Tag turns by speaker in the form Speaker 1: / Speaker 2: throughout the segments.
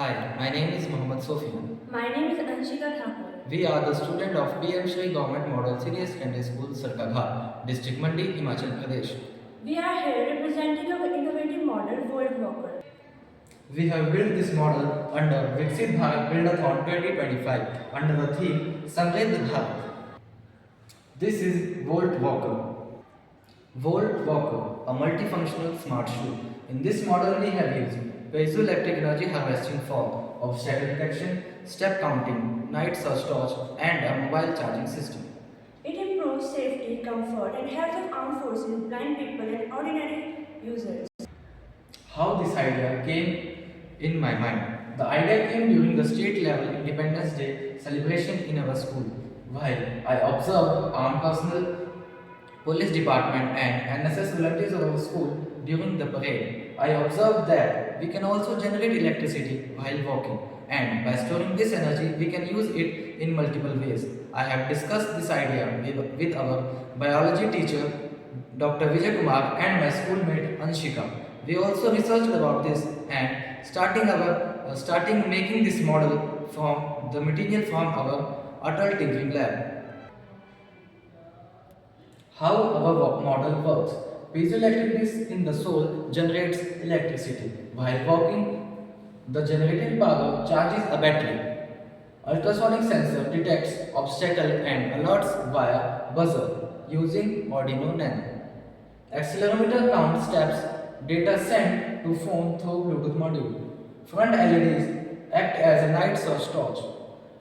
Speaker 1: Hi, my name is Mohammad Sofian.
Speaker 2: My name is Anshika Thakur.
Speaker 1: We are the student of PM Shri Government Model Senior Secondary School, Sarkaghat, District Mandi, Himachal Pradesh.
Speaker 2: We are here representing our innovative model, World Walker.
Speaker 1: We have built this model under Viksit Bharat Buildathon 2025 under the theme Samriddh Bharat. This is Volt Walker. Volt Walker, a multifunctional smart shoe. In this model, we have used piezoelectric energy harvesting for obstacle detection, step counting, night search torch, and a mobile charging system.
Speaker 2: It improves safety, comfort, and health of armed forces, blind people, and ordinary users.
Speaker 1: How this idea came in my mind? The idea came during the state level Independence Day celebration in our school, while I observed armed personnel, police department, and NSS volunteers of our school during the parade. I observed that we can also generate electricity while walking, and by storing this energy, we can use it in multiple ways. I have discussed this idea with our biology teacher, Dr. Vijay Kumar, and my schoolmate Anshika. We also researched about this and starting making this model from the material from our Atal Tinkering Lab. How our model works. Piezoelectric disc in the sole generates electricity. While walking, the generated power charges a battery. Ultrasonic sensor detects obstacle and alerts via buzzer using Arduino Nano. Accelerometer counts steps, data sent to phone through Bluetooth module. Front LEDs act as a night search torch.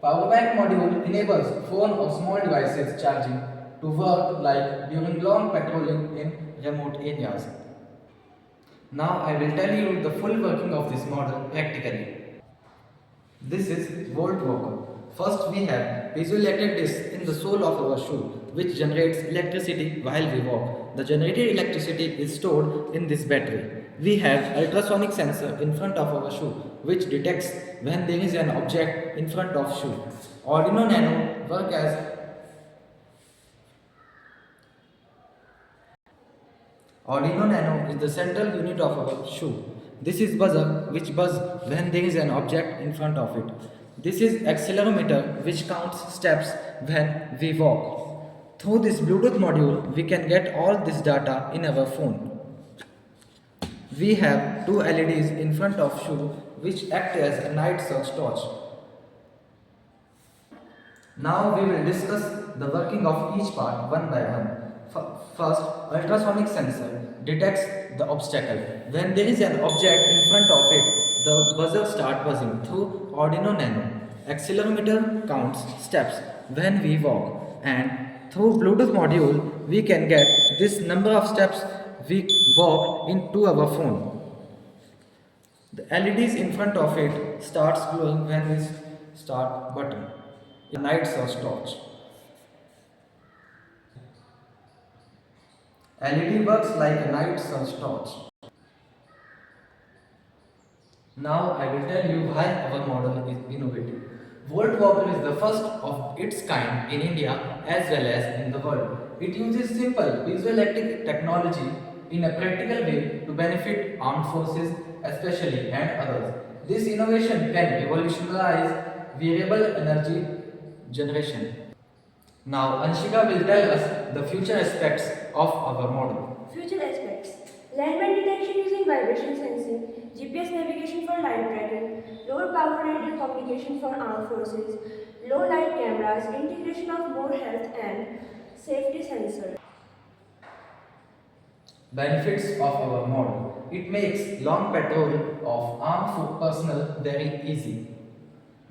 Speaker 1: Power bank module enables phone or small devices charging to work like during long patrolling in remote areas. Now I will tell you the full working of this model practically. This is Volt Walker. First we have piezoelectric disc in the sole of our shoe which generates electricity while we walk. The generated electricity is stored in this battery. We have ultrasonic sensor in front of our shoe which detects when there is an object in front of shoe. Arduino Nano work as Arduino Nano is the central unit of our shoe. This is buzzer which buzz when there is an object in front of it. This is accelerometer which counts steps when we walk. Through this Bluetooth module, we can get all this data in our phone. We have two LEDs in front of shoe which act as a night search torch. Now we will discuss the working of each part one by one. First, ultrasonic sensor detects the obstacle. When there is an object in front of it, the buzzer starts buzzing through Arduino Nano. Accelerometer counts steps when we walk, and through Bluetooth module we can get this number of steps we walk into our phone. The LEDs in front of it starts glowing when we start button. A night search torch. LED works like a night search torch. Now I will tell you why our model is innovative. Volt Walker is the first of its kind in India as well as in the world. It uses simple piezoelectric technology in a practical way to benefit armed forces especially and others. This innovation can revolutionize variable energy generation. Now Anshika will tell us the future aspects of our model.
Speaker 2: Future aspects: landmine detection using vibration sensing, GPS navigation for live tracking, lower power radio communication for armed forces, low light cameras, integration of more health and safety sensors.
Speaker 1: Benefits of our model. It makes long patrol of armed personnel very easy.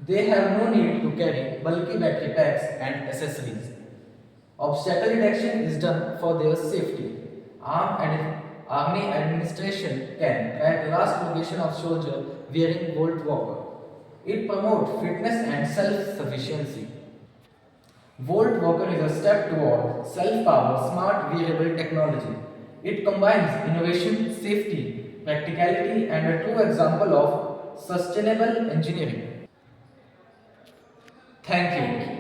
Speaker 1: They have no need to carry bulky battery packs and accessories. Obstacle detection is done for their safety. Army administration can track last location of soldier wearing Volt Walker. It promotes fitness and self-sufficiency. Volt Walker is a step toward self-powered smart wearable technology. It combines innovation, safety, practicality, and a true example of sustainable engineering. Thank you.